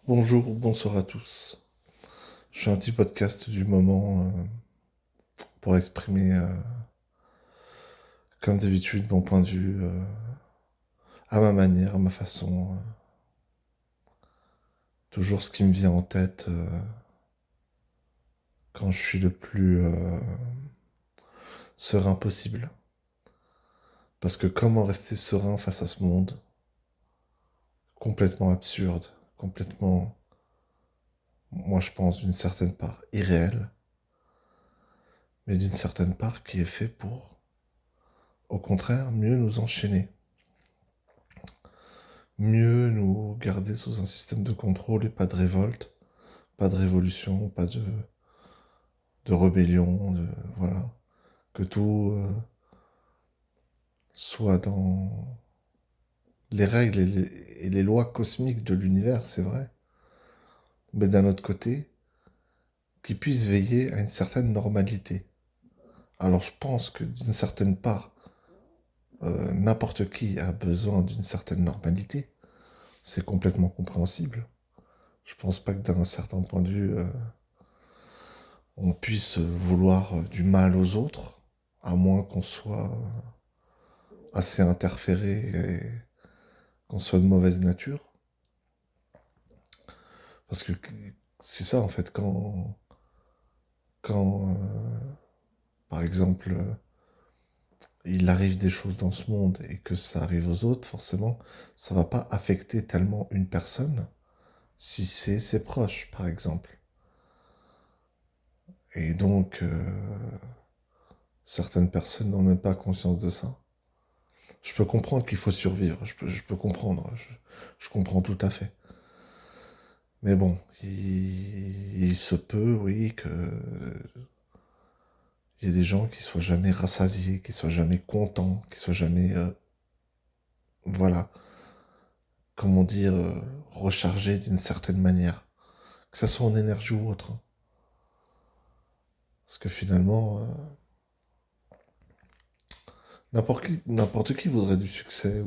Bonjour, bonsoir à tous. Je fais un petit podcast du moment pour exprimer, comme d'habitude, mon point de vue à ma manière, à ma façon. Toujours ce qui me vient en tête quand je suis le plus serein possible. Parce que comment rester serein face à ce monde complètement absurde, complètement, moi je pense, d'une certaine part irréel, mais d'une certaine part qui est fait pour, au contraire, mieux nous enchaîner, mieux nous garder sous un système de contrôle et pas de révolte, pas de révolution, pas de rébellion, voilà. Que tout soit dans les règles et les lois cosmiques de l'univers, c'est vrai. Mais d'un autre côté, qu'ils puissent veiller à une certaine normalité. Alors je pense que d'une certaine part, n'importe qui a besoin d'une certaine normalité. C'est complètement compréhensible. Je pense pas que d'un certain point de vue, on puisse vouloir du mal aux autres, à moins qu'on soit assez interféré et qu'on soit de mauvaise nature. Parce que c'est ça, en fait, quand par exemple, il arrive des choses dans ce monde et que ça arrive aux autres, forcément, ça va pas affecter tellement une personne si c'est ses proches, par exemple. Et donc, certaines personnes n'ont même pas conscience de ça. Je peux comprendre qu'il faut survivre, je peux comprendre, je comprends tout à fait. Mais bon, il se peut, oui, que il y ait des gens qui soient jamais rassasiés, qui soient jamais contents, qui soient jamais, voilà, comment dire, rechargés d'une certaine manière, que ça soit en énergie ou autre, hein. Parce que finalement, n'importe qui voudrait du succès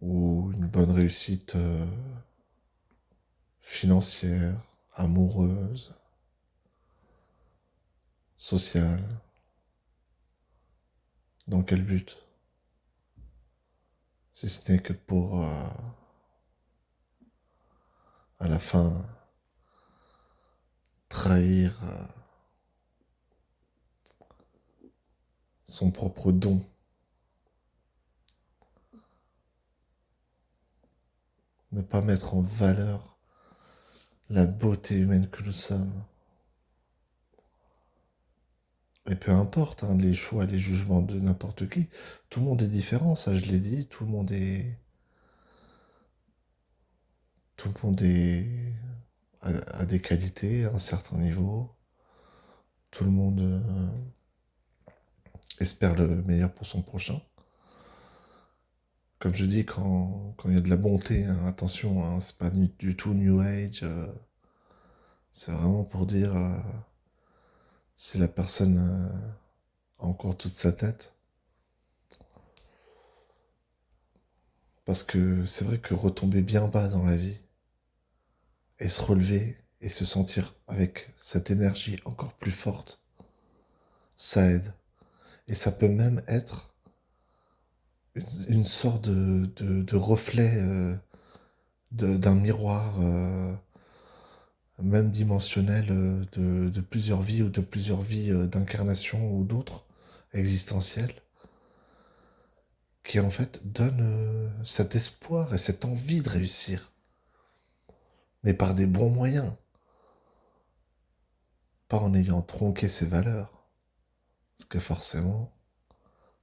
ou une bonne réussite financière, amoureuse, sociale. Dans quel but? Si ce n'est que pour, à la fin, trahir son propre don, ne pas mettre en valeur la beauté humaine que nous sommes. Et peu importe hein, les choix, les jugements de n'importe qui, tout le monde est différent, ça je l'ai dit, tout le monde a des qualités à un certain niveau, tout le monde espère le meilleur pour son prochain. Comme je dis, quand il y a de la bonté, hein, attention, hein, c'est pas du tout New Age, c'est vraiment pour dire si la personne a encore toute sa tête. Parce que c'est vrai que retomber bien bas dans la vie et se relever et se sentir avec cette énergie encore plus forte, ça aide. Et ça peut même être une sorte de reflet d'un miroir, même dimensionnel, de plusieurs vies ou de plusieurs vies d'incarnation ou d'autres, existentielles, qui en fait donne cet espoir et cette envie de réussir, mais par des bons moyens, pas en ayant tronqué ses valeurs. Parce que forcément,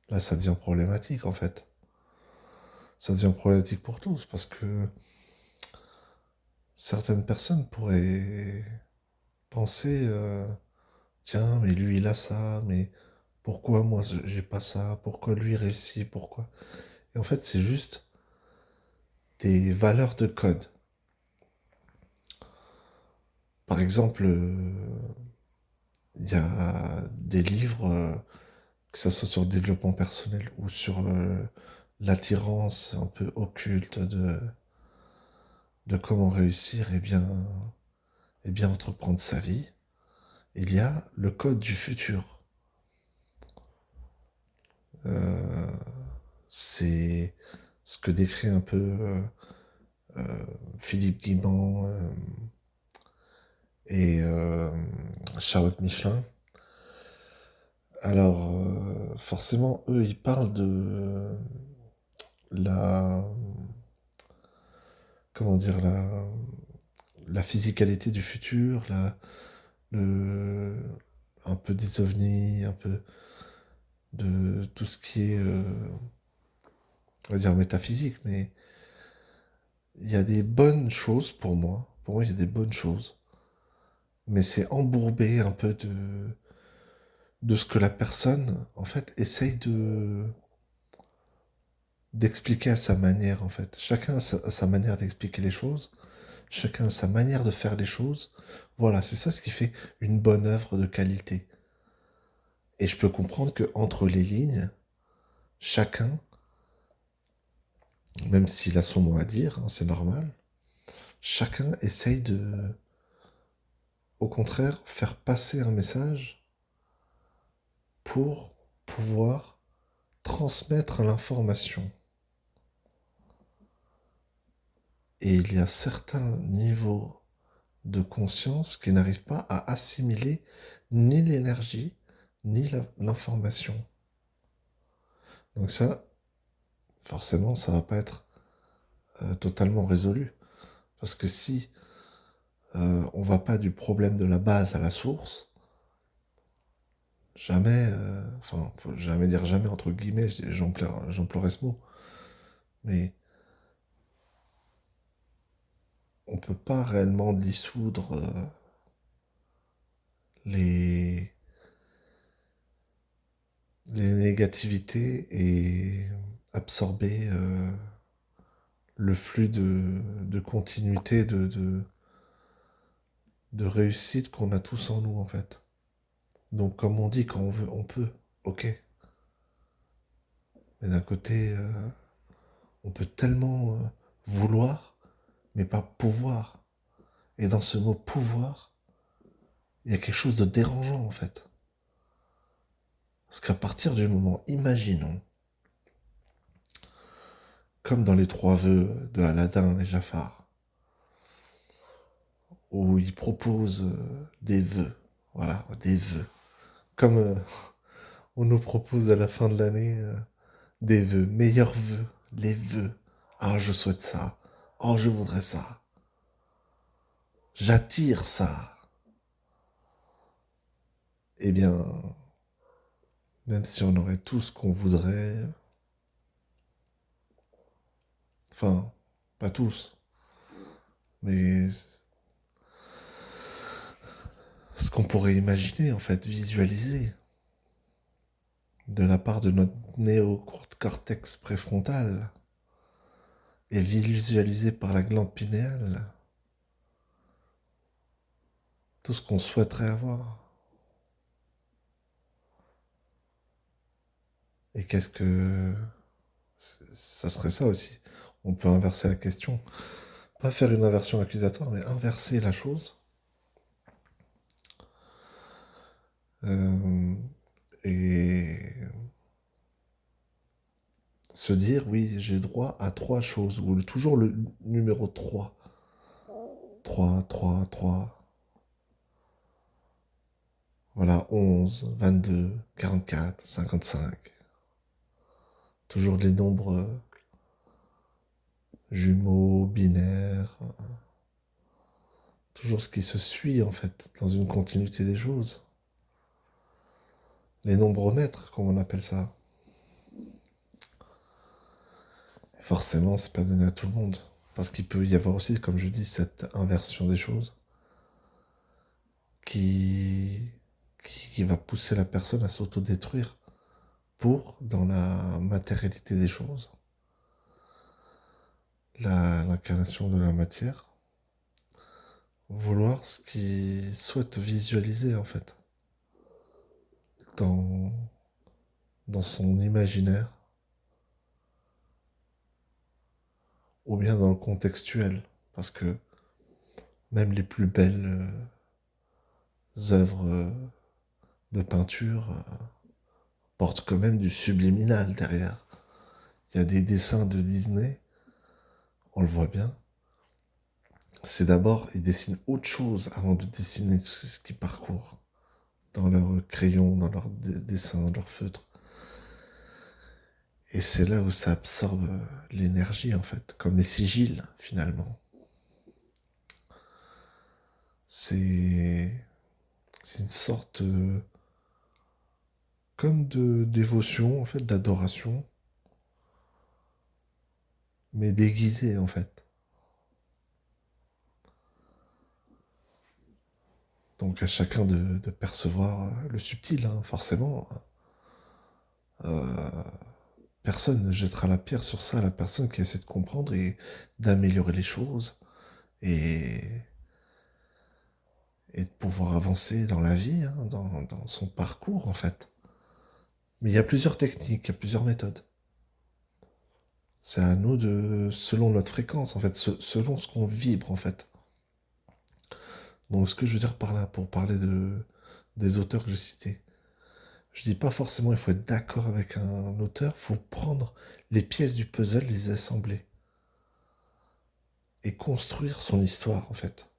là, ça devient problématique en fait. Ça devient problématique pour tous, parce que certaines personnes pourraient penser, tiens, mais lui il a ça, mais pourquoi moi j'ai pas ça, pourquoi lui réussit, pourquoi. Et en fait, c'est juste des valeurs de code. Par exemple, il y a des livres, que ce soit sur le développement personnel ou sur l'attirance un peu occulte de comment réussir et bien entreprendre sa vie, il y a le code du futur. Euh, c'est ce que décrit un peu Philippe Guimand et Charlotte Michelin. Alors, forcément, eux, ils parlent de la, comment dire, la physicalité du futur, le, un peu des ovnis, un peu de tout ce qui est, on va dire, métaphysique, mais il y a des bonnes choses pour moi. Pour moi, il y a des bonnes choses. Mais c'est embourbé un peu de ce que la personne, en fait, essaye d'expliquer à sa manière, en fait. Chacun a sa manière d'expliquer les choses. Chacun a sa manière de faire les choses. Voilà, c'est ça ce qui fait une bonne œuvre de qualité. Et je peux comprendre que entre les lignes, chacun, même s'il a son mot à dire, hein, c'est normal, chacun essaye de, au contraire, faire passer un message pour pouvoir transmettre l'information. Et il y a certains niveaux de conscience qui n'arrivent pas à assimiler ni l'énergie, ni l'information. Donc ça, forcément, ça va pas être totalement résolu. Parce que si on va pas du problème de la base à la source, jamais, enfin, faut jamais dire jamais entre guillemets, j'emploierai ce mot, mais on peut pas réellement dissoudre les, les négativités et absorber le flux de continuité, de réussite qu'on a tous en nous en fait. Donc comme on dit, quand on veut, on peut, ok. Mais d'un côté, on peut tellement vouloir, mais pas pouvoir. Et dans ce mot pouvoir, il y a quelque chose de dérangeant en fait. Parce qu'à partir du moment, imaginons, comme dans les trois vœux de Aladdin et Jafar, où il propose des vœux, voilà, des vœux. Comme on nous propose à la fin de l'année des vœux, meilleurs vœux, les vœux. Ah, je souhaite ça. Oh, je voudrais ça. J'attire ça. Eh bien, même si on aurait tout ce qu'on voudrait, enfin, pas tous, mais ce qu'on pourrait imaginer, en fait, visualiser, de la part de notre néocortex préfrontal, et visualisé par la glande pinéale, tout ce qu'on souhaiterait avoir. Et qu'est-ce que... Ça serait ça aussi. On peut inverser la question. Pas faire une inversion accusatoire, mais inverser la chose. Euh, et se dire, oui, j'ai droit à trois choses. Ou toujours le numéro 3. 3, 3, 3. Voilà, 11, 22, 44, 55. Toujours les nombres jumeaux, binaires. Toujours ce qui se suit, en fait, dans une continuité des choses. Les nombres maîtres, comme on appelle ça. Et forcément, c'est pas donné à tout le monde. Parce qu'il peut y avoir aussi, comme je dis, cette inversion des choses qui, qui va pousser la personne à s'autodétruire pour, dans la matérialité des choses, l'incarnation de la matière, vouloir ce qu'il souhaite visualiser en fait, dans, dans son imaginaire, ou bien dans le contextuel. Parce que même les plus belles œuvres de peinture portent quand même du subliminal derrière. Il y a des dessins de Disney, on le voit bien. C'est d'abord, ils dessinent autre chose avant de dessiner tout ce qu'ils parcourent dans leur crayon, dans leur dessin, dans leur feutre. Et c'est là où ça absorbe l'énergie, en fait, comme les sigils, finalement. C'est une sorte comme de dévotion, en fait, d'adoration, mais déguisée, en fait. Donc à chacun de percevoir le subtil, hein, forcément. Personne ne jettera la pierre sur ça à la personne qui essaie de comprendre et d'améliorer les choses et, et de pouvoir avancer dans la vie, hein, dans son parcours, en fait. Mais il y a plusieurs techniques, il y a plusieurs méthodes. C'est à nous de, selon notre fréquence, en fait, selon ce qu'on vibre, en fait. Donc, ce que je veux dire par là, pour parler des auteurs que j'ai cités, je dis pas forcément il faut être d'accord avec un auteur, il faut prendre les pièces du puzzle, les assembler et construire son histoire, en fait.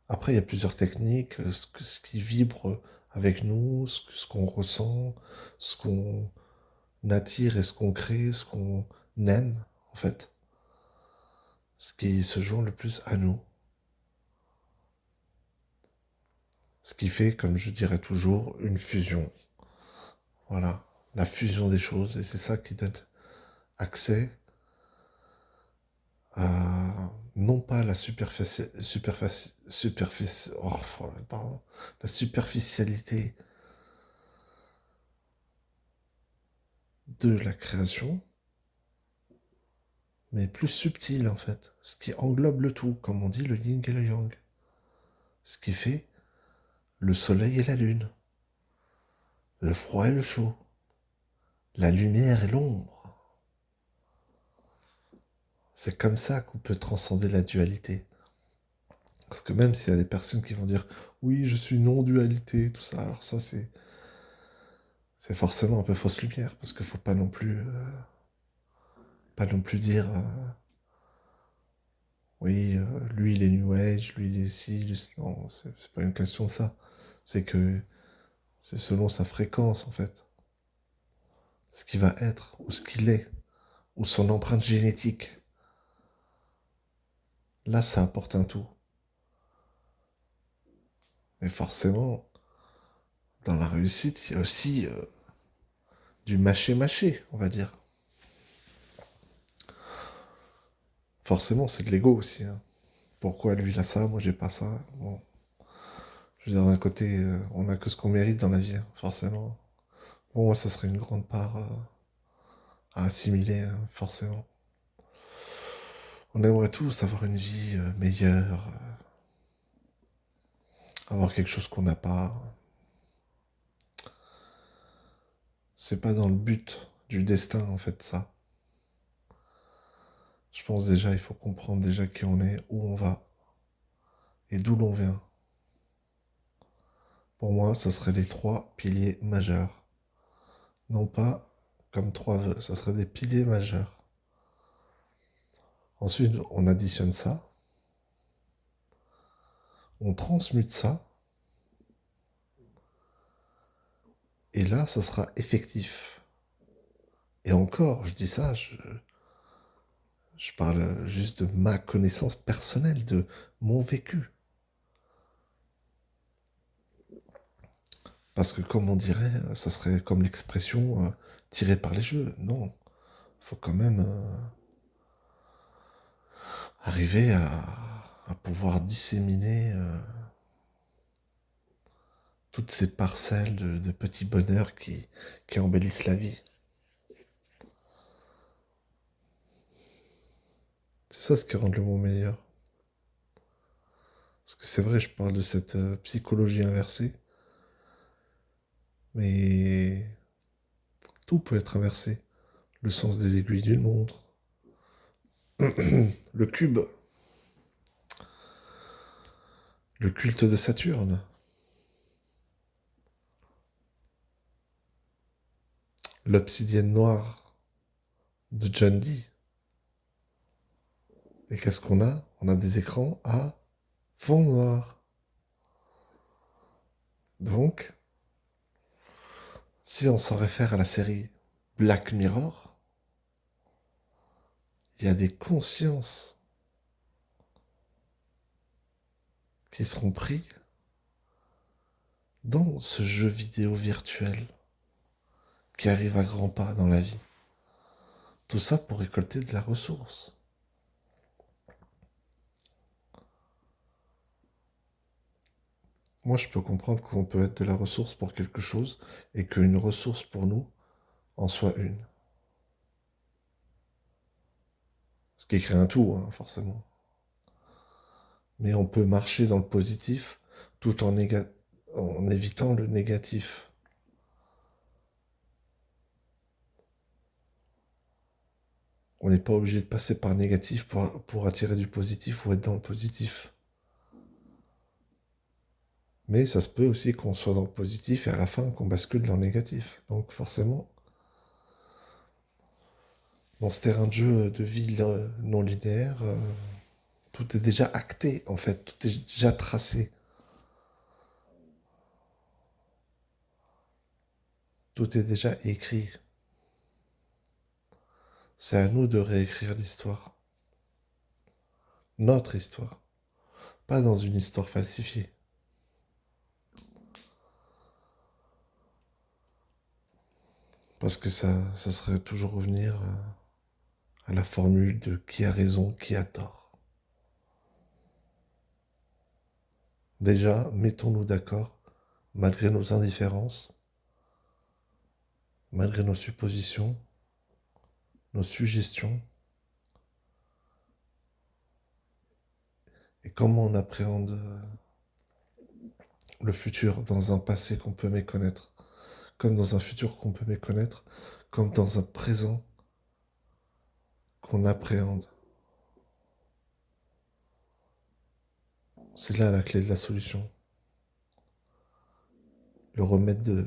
Après, il y a plusieurs techniques, ce qui vibre avec nous, ce qu'on ressent, ce qu'on attire et ce qu'on crée, ce qu'on aime, en fait. Ce qui se joue le plus à nous. Ce qui fait, comme je dirais toujours, une fusion. Voilà, la fusion des choses. Et c'est ça qui donne accès à, non pas la pardon, la superficialité de la création, mais plus subtile en fait. Ce qui englobe le tout, comme on dit le yin et le yang. Ce qui fait le soleil et la lune, le froid et le chaud, la lumière et l'ombre. C'est comme ça qu'on peut transcender la dualité. Parce que même s'il y a des personnes qui vont dire oui, je suis non-dualité, tout ça, alors ça c'est forcément un peu fausse lumière, parce qu'il faut pas non plus dire oui, lui il est New Age, lui il est ci, non, c'est pas une question de ça. C'est que c'est selon sa fréquence en fait, ce qu'il va être, ou ce qu'il est, ou son empreinte génétique. Là, ça apporte un tout. Mais forcément, dans la réussite, il y a aussi du mâché-mâché, on va dire. Forcément, c'est de l'ego aussi, hein. Pourquoi lui il a ça, moi j'ai pas ça. Bon, je veux dire, d'un côté, on a que ce qu'on mérite dans la vie, hein, forcément. Bon, moi, ça serait une grande part à assimiler, hein, forcément. On aimerait tous avoir une vie meilleure, avoir quelque chose qu'on n'a pas. C'est pas dans le but du destin, en fait, ça. Je pense déjà, il faut comprendre déjà qui on est, où on va et d'où l'on vient. Pour moi, ça serait les trois piliers majeurs. Non pas comme trois vœux, ça serait des piliers majeurs. Ensuite, on additionne ça, on transmute ça, et là, ça sera effectif. Et encore, je dis ça, je parle juste de ma connaissance personnelle, de mon vécu. Parce que comme on dirait, ça serait comme l'expression tirée par les cheveux. Non, faut quand même arriver à pouvoir disséminer toutes ces parcelles de petits bonheurs qui embellissent la vie. C'est ça ce qui rend le monde meilleur. Parce que c'est vrai, je parle de cette psychologie inversée, mais tout peut être inversé. Le sens des aiguilles d'une montre, le cube, Le culte de Saturne. L'obsidienne noire de John Dee. Et qu'est-ce qu'on a? On a des écrans à fond noir. Donc, si on s'en réfère à la série Black Mirror, il y a des consciences qui seront prises dans ce jeu vidéo virtuel qui arrive à grands pas dans la vie. Tout ça pour récolter de la ressource. Moi, je peux comprendre qu'on peut être de la ressource pour quelque chose et qu'une ressource pour nous en soit une. Ce qui crée un tout, hein, forcément. Mais on peut marcher dans le positif tout en évitant le négatif. On n'est pas obligé de passer par le négatif pour attirer du positif ou être dans le positif. Mais ça se peut aussi qu'on soit dans le positif et à la fin qu'on bascule dans le négatif. Donc forcément, dans ce terrain de jeu de vie non linéaire, tout est déjà acté en fait, tout est déjà tracé. Tout est déjà écrit. C'est à nous de réécrire l'histoire. Notre histoire. Pas dans une histoire falsifiée. Parce que ça serait toujours revenir à la formule de qui a raison, qui a tort. Déjà, mettons-nous d'accord, malgré nos indifférences, malgré nos suppositions, nos suggestions, et comment on appréhende le futur dans un passé qu'on peut méconnaître, comme dans un futur qu'on peut méconnaître, comme dans un présent qu'on appréhende. C'est là la clé de la solution. Le remède de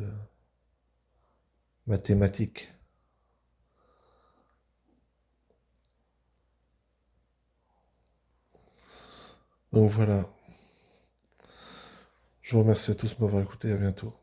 mathématiques. Donc voilà. Je vous remercie à tous de m'avoir écouté. À bientôt.